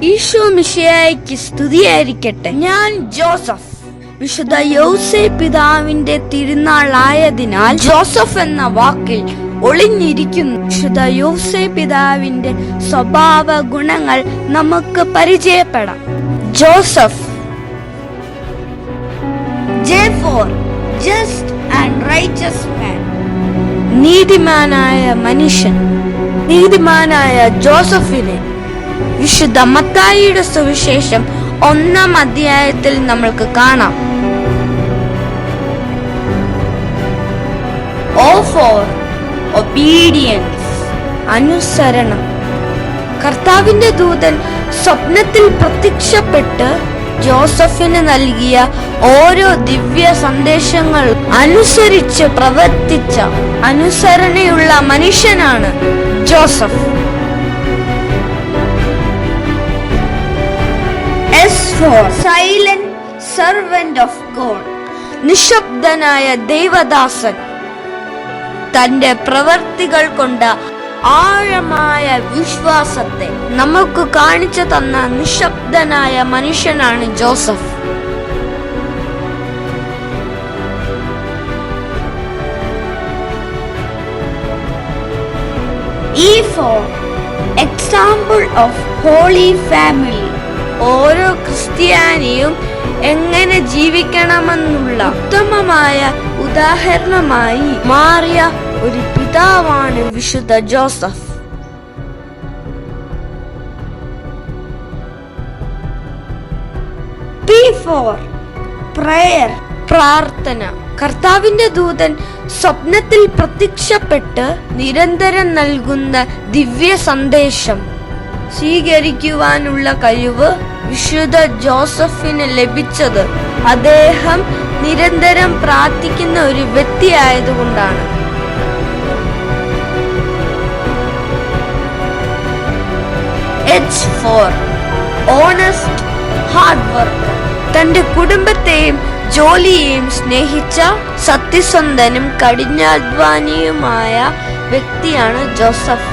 ഈശോ മിശിഹായ്ക്ക് സ്തുതിയായിരിക്കട്ടെ. ഞാൻ ജോസഫ്. വിശുദ്ധ യൗസേ പിതാവിന്റെ തിരുനാളായതിനാൽ ജോസഫ് എന്ന വാക്കിൽ ഒളിഞ്ഞിരിക്കുന്നു. വിശുദ്ധ യൗസേ പിതാവിന്റെ സ്വഭാവ ഗുണങ്ങൾ നമുക്ക് പരിചയപ്പെടാം. Joseph, just and righteous man. നീതിമാനായ മനുഷ്യൻ. നീതിമാനായ ജോസഫിനെ വിശുദ്ധ മത്തായിയുടെ സുവിശേഷം 1-ാം അധ്യായത്തിൽ നമ്മൾക്ക് കാണാം. for obedience, അനുസരണം. കർത്താവിന്റെ ദൂതൻ സ്വപ്നത്തിൽ പ്രത്യക്ഷപ്പെട്ട് ജോസഫിന് നൽകിയ ഓരോ ദിവ്യ സന്ദേശങ്ങൾ അനുസരിച്ച് പ്രവർത്തിച്ച അനുസരണയുള്ള മനുഷ്യനാണ് Joseph. Silent servant of God, നിശബ്ദനായ ദൈവദാസൻ. തന്റെ പ്രവർത്തികൾ കൊണ്ട് ആഴമായ വിശ്വാസത്തെ നമുക്ക് കാണിച്ചു തന്ന നിശബ്ദനായ മനുഷ്യനാണ് Joseph. Example of Holy Family, ഓരോ ക്രിസ്ത്യാനിയും എങ്ങനെ ജീവിക്കണമെന്നുള്ള ഉത്തമമായ ഉദാഹരണമായി മാറിയ ഒരു പിതാവാണ് വിശുദ്ധ ജോസഫ്. പ്രയർ, പ്രാർത്ഥന. കർത്താവിന്റെ ദൂതൻ സ്വപ്നത്തിൽ പ്രത്യക്ഷപ്പെട്ട് നിരന്തരം നൽകുന്ന ദിവ്യ സന്ദേശം സ്വീകരിക്കുവാനുള്ള കഴിവ് വിശുദ്ധ ജോസഫിന് ലഭിച്ചത് അദ്ദേഹം നിരന്തരം പ്രാർത്ഥിക്കുന്ന ഒരു വ്യക്തിയായതുകൊണ്ടാണ്. Honest hard work. തന്റെ കുടുംബത്തെയും ജോലിയെയും സ്നേഹിച്ച സത്യസന്ധനും കഠിനാധ്വാനിയുമായ വ്യക്തിയാണ് ജോസഫ്.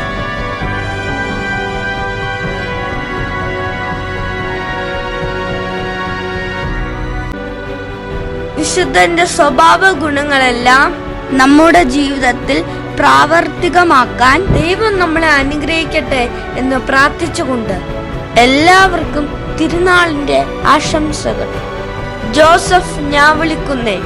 വിശുദ്ധന്റെ സ്വഭാവ ഗുണങ്ങളെല്ലാം നമ്മുടെ ജീവിതത്തിൽ പ്രാവർത്തികമാക്കാൻ ദൈവം നമ്മളെ അനുഗ്രഹിക്കട്ടെ എന്ന് പ്രാർത്ഥിച്ചുകൊണ്ട് എല്ലാവർക്കും തിരുനാളിന്റെ ആശംസകൾ. ജോസഫ്, ഞാൻ വിളിക്കുന്നേ.